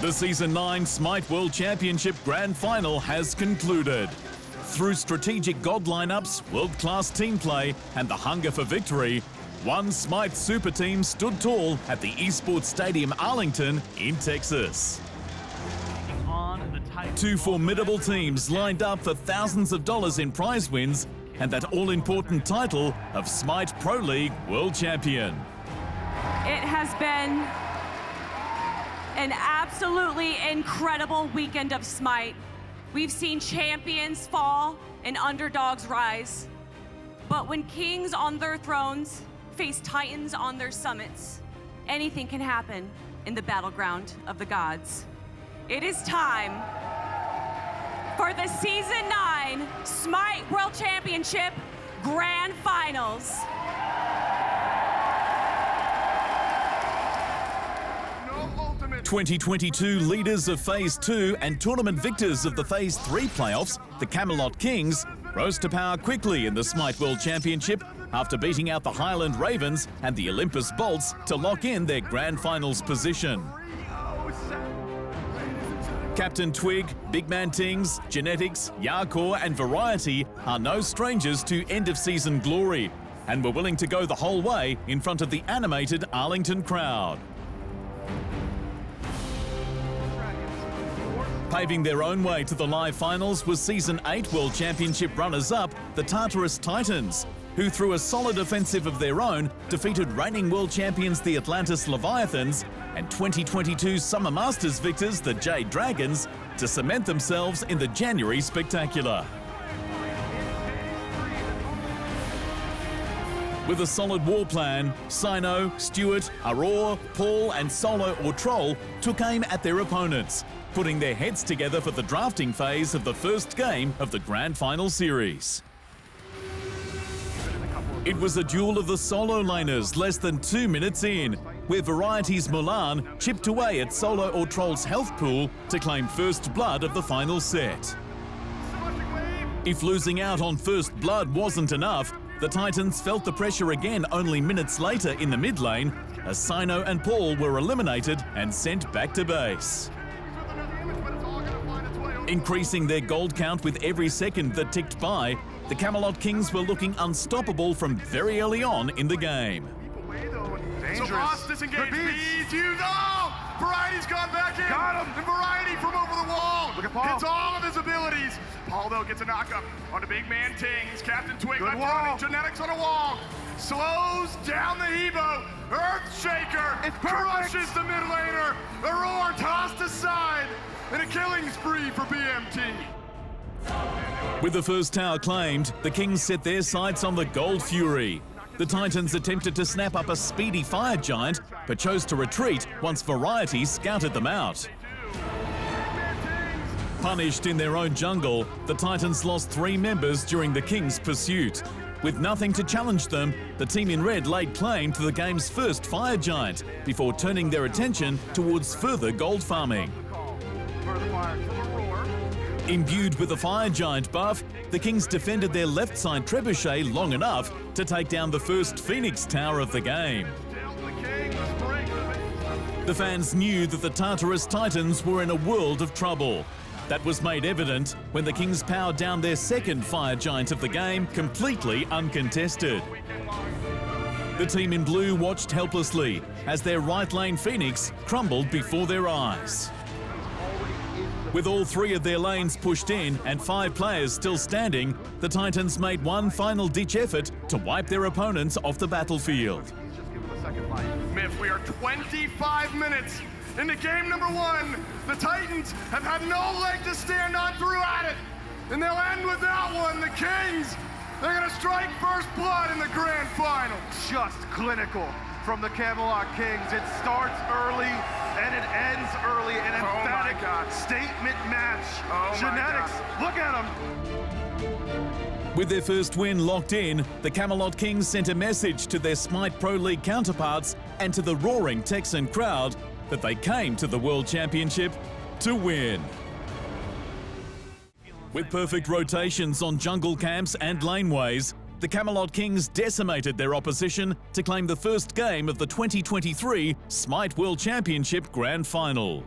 The Season 9 Smite World Championship Grand Final has concluded. Through strategic god lineups, world-class team play, and the hunger for victory, one Smite super team stood tall at the Esports Stadium Arlington in Texas. Two formidable teams lined up for thousands of dollars in prize wins and that all-important title of Smite Pro League World Champion. It has been an absolutely incredible weekend of Smite. We've seen champions fall and underdogs rise. But when kings on their thrones face titans on their summits, anything can happen in the battleground of the gods. It is time for the Season 9 Smite World Championship Grand Finals. 2022 leaders of Phase 2 and tournament victors of the Phase 3 playoffs, the Camelot Kings, rose to power quickly in the Smite World Championship after beating out the Highland Ravens and the Olympus Bolts to lock in their Grand Finals position. Captain Twig, Big Man Tings, Genetics, Yarkor and Variety are no strangers to end-of-season glory and were willing to go the whole way in front of the animated Arlington crowd. Paving their own way to the live finals was Season 8 World Championship runners-up, the Tartarus Titans, who through a solid offensive of their own defeated reigning world champions the Atlantis Leviathans and 2022 Summer Masters victors the Jade Dragons to cement themselves in the January Spectacular. With a solid war plan, Sino, Stewart, Aurora, Paul and Solo or Troll took aim at their opponents, putting their heads together for the drafting phase of the first game of the Grand Final Series. It was a duel of the solo laners less than 2 minutes in, where Variety's Mulan chipped away at Solo or Troll's health pool to claim first blood of the final set. If losing out on first blood wasn't enough, the Titans felt the pressure again only minutes later in the mid lane, as Sino and Paul were eliminated and sent back to base. Increasing their gold count with every second that ticked by, the Camelot Kings were looking unstoppable from very early on in the game. So Ross disengaged, beats you. Oh! Variety's gone back in. Got him. And Variety from over the wall. Look at Paul. Hits all of his abilities. Paul, though, gets a knockup on the big man Tings. Captain Twig left running. Genetics on a wall. Slows down the Hebo. Earthshaker crushes the mid laner. Aurora tossed aside. And a killing spree for BMT. With the first tower claimed, the Kings set their sights on the Gold Fury. The Titans attempted to snap up a speedy fire giant, but chose to retreat once Variety scouted them out. Punished in their own jungle, the Titans lost 3 members during the Kings' pursuit. With nothing to challenge them, the team in red laid claim to the game's first fire giant before turning their attention towards further gold farming. Imbued with the fire giant buff, the Kings defended their left side trebuchet long enough to take down the first Phoenix tower of the game. The fans knew that the Tartarus Titans were in a world of trouble. That was made evident when the Kings powered down their second fire giant of the game completely uncontested. The team in blue watched helplessly as their right lane Phoenix crumbled before their eyes. With all 3 of their lanes pushed in and 5 players still standing, the Titans made one final ditch effort to wipe their opponents off the battlefield. Myth, we are 25 minutes into game number 1. The Titans have had no leg to stand on throughout it, and they'll end with that one. The Kings, they're gonna strike first blood in the grand final. Just clinical from the Camelot Kings. It starts early and it ends early. An emphatic statement match. Genetics, look at them. With their first win locked in, the Camelot Kings sent a message to their Smite Pro League counterparts and to the roaring Texan crowd that they came to the World Championship to win. With perfect rotations on jungle camps and laneways, the Camelot Kings decimated their opposition to claim the first game of the 2023 Smite World Championship Grand Final.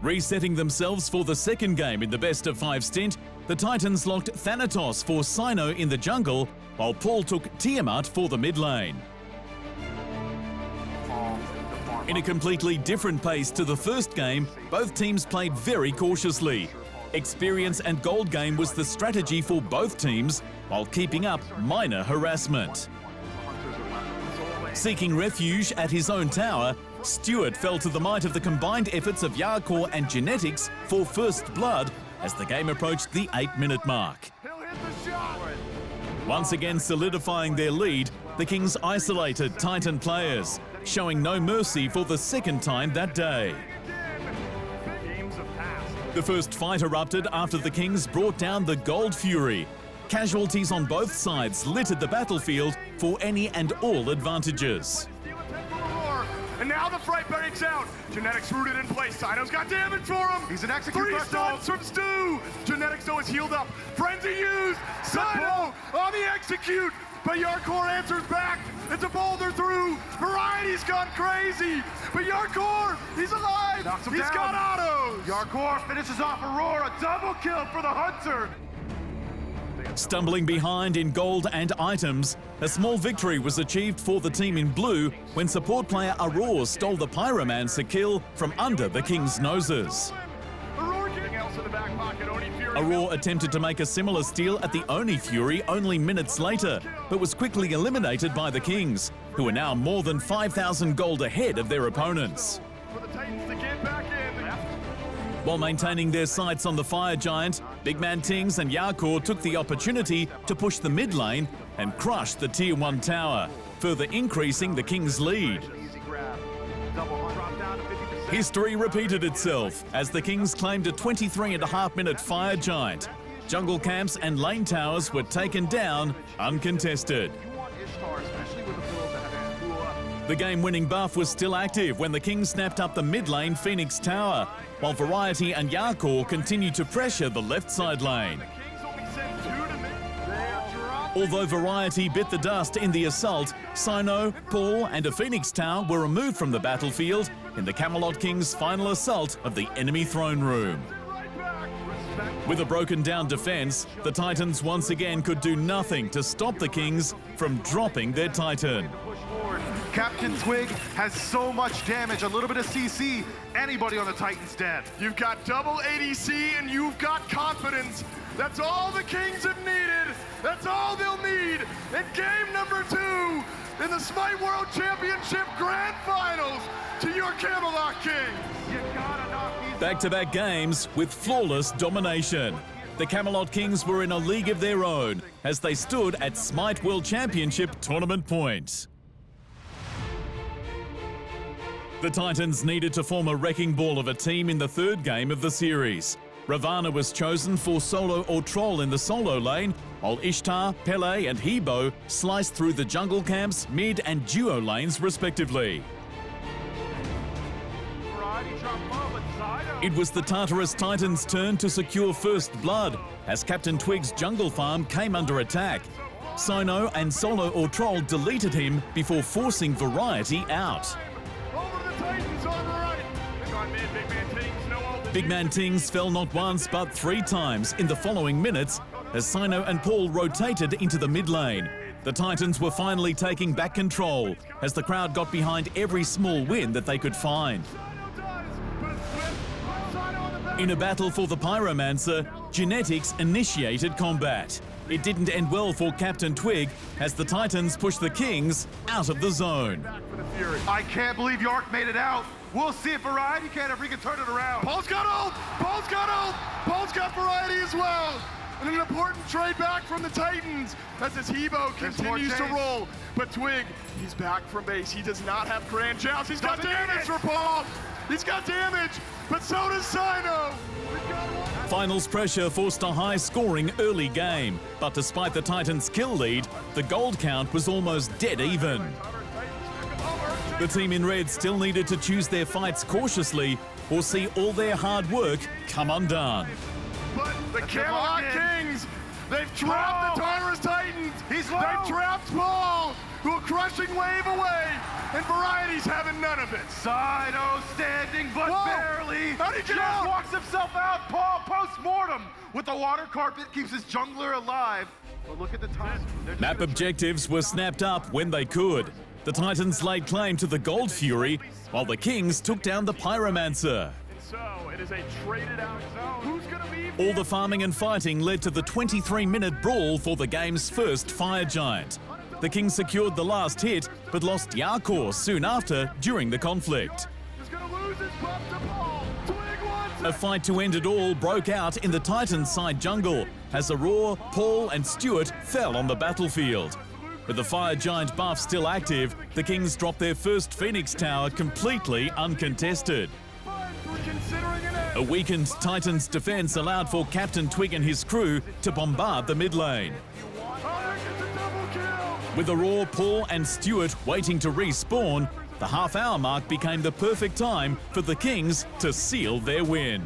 Resetting themselves for the second game in the best-of-5 stint, the Titans locked Thanatos for Cyno in the jungle, while Paul took Tiamat for the mid lane. In a completely different pace to the first game, both teams played very cautiously. Experience and gold game was the strategy for both teams, while keeping up minor harassment. Seeking refuge at his own tower, Stewart fell to the might of the combined efforts of Yarkor and Genetics for first blood as the game approached the 8-minute mark. Once again solidifying their lead, the Kings isolated Titan players, showing no mercy for the second time that day. The first fight erupted after the Kings brought down the Gold Fury. Casualties on both sides littered the battlefield for any and all advantages. And now the fight breaks out. Genetics rooted in place. Cyno's got damage for him. He's an execute. 3 stuns from Stu. Genetics though is healed up. Frenzy used. Cyno on the execute. But Yarkor answers back. It's a boulder through. Variety's gone crazy. But Yarkor, he's alive. He's down. got autos. Yarkor finishes off Aurora. Double kill for the Hunter. Stumbling behind in gold and items, a small victory was achieved for the team in blue when support player Aurora stole the Pyromancer kill from under the Kings' noses. Aurora attempted to make a similar steal at the Oni Fury only minutes later, but was quickly eliminated by the Kings, who are now more than 5,000 gold ahead of their opponents. While maintaining their sights on the Fire Giant, Big Man Tings and Yarkor took the opportunity to push the mid lane and crush the Tier 1 tower, further increasing the Kings' lead. History repeated itself as the Kings claimed a 23.5-minute Fire Giant. Jungle camps and lane towers were taken down uncontested. The game-winning buff was still active when the Kings snapped up the mid-lane Phoenix Tower, while Variety and Yarkor continued to pressure the left side lane. Although Variety bit the dust in the assault, Cyno, Paul and a Phoenix Tower were removed from the battlefield in the Camelot Kings' final assault of the enemy throne room. With a broken down defense, the Titans once again could do nothing to stop the Kings from dropping their Titan. Captain Twig has so much damage, a little bit of CC, anybody on the Titan's dead. You've got double ADC and you've got confidence. That's all the Kings have needed. That's all they'll need in game number 2 in the Smite World Championship Grand Finals to your Camelot Kings. Back-to-back games with flawless domination. The Camelot Kings were in a league of their own as they stood at Smite World Championship tournament points. The Titans needed to form a wrecking ball of a team in the third game of the series. Ravana was chosen for solo or troll in the solo lane, while Ishtar, Pele and Hebo sliced through the jungle camps, mid and duo lanes respectively. It was the Tartarus Titans' turn to secure first blood as Captain Twig's jungle farm came under attack. Cyno and solo or troll deleted him before forcing Variety out. Big Man Tings fell not once but 3 times in the following minutes as Cyno and Paul rotated into the mid lane. The Titans were finally taking back control as the crowd got behind every small win that they could find. In a battle for the Pyromancer, Genetics initiated combat. It didn't end well for Captain Twig as the Titans pushed the Kings out of the zone. I can't believe York made it out. We'll see if Variety can, if we can turn it around. Paul's got ult! Paul's got ult! Paul's got Variety as well! And an important trade back from the Titans as this Hebo continues to roll. But Twig, he's back from base. He does not have Grand Joust. He's got damage for Paul! He's got damage, but so does Cyno! Finals pressure forced a high-scoring early game, but despite the Titans' kill lead, the gold count was almost dead even. The team in red still needed to choose their fights cautiously or see all their hard work come undone. But the Camelot Kings, they've trapped the Tartarus Titans. They've trapped Paul, who a crushing wave away, and Variety's having none of it. Cyno standing, but barely. How'd he get just out? walks himself out. Paul post-mortem with the water carpet keeps his jungler alive. But look at the time. Map objectives were snapped up when they could. The Titans laid claim to the Gold Fury, while the Kings took down the Pyromancer. So it is a traded out zone. Who's gonna be? All the farming and fighting led to the 23-minute brawl for the game's first Fire Giant. The Kings secured the last hit, but lost Yakor soon after during the conflict. He's gonna lose his buff to Paul. Twig wants A it. fight to end it all broke out in the Titans' side jungle as Aurora, Paul and Stuart fell on the battlefield. With the Fire Giant buff still active, the Kings dropped their first Phoenix Tower completely uncontested. A weakened Titans defense allowed for Captain Twig and his crew to bombard the mid lane. With Aurora, Paul and Stuart waiting to respawn, the half-hour mark became the perfect time for the Kings to seal their win.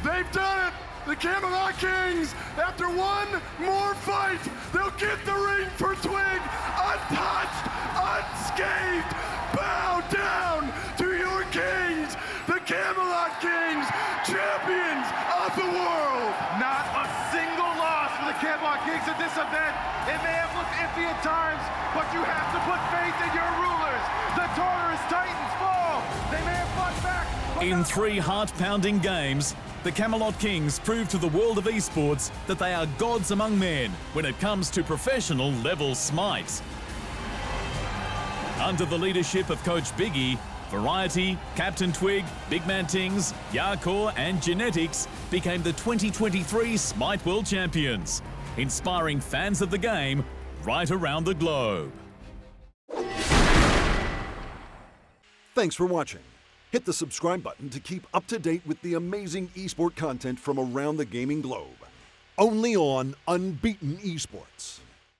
They've done it! The Camelot Kings, after one more fight, they'll get the ring for Twig, untouched, unscathed. Bow down to your kings, the Camelot Kings, champions of the world. Not a single loss for the Camelot Kings at this event. It may have looked iffy at times, but you have to put faith in your rulers. The Tartarus Titans fall. They may have fought back. In 3 heart-pounding games, the Camelot Kings proved to the world of esports that they are gods among men when it comes to professional level Smite. Under the leadership of Coach Biggie, Variety, Captain Twig, Big Man Tings, Yakor and Genetics became the 2023 Smite World Champions, inspiring fans of the game right around the globe. Thanks for watching. Hit the subscribe button to keep up to date with the amazing esport content from around the gaming globe. Only on Unbeaten Esports.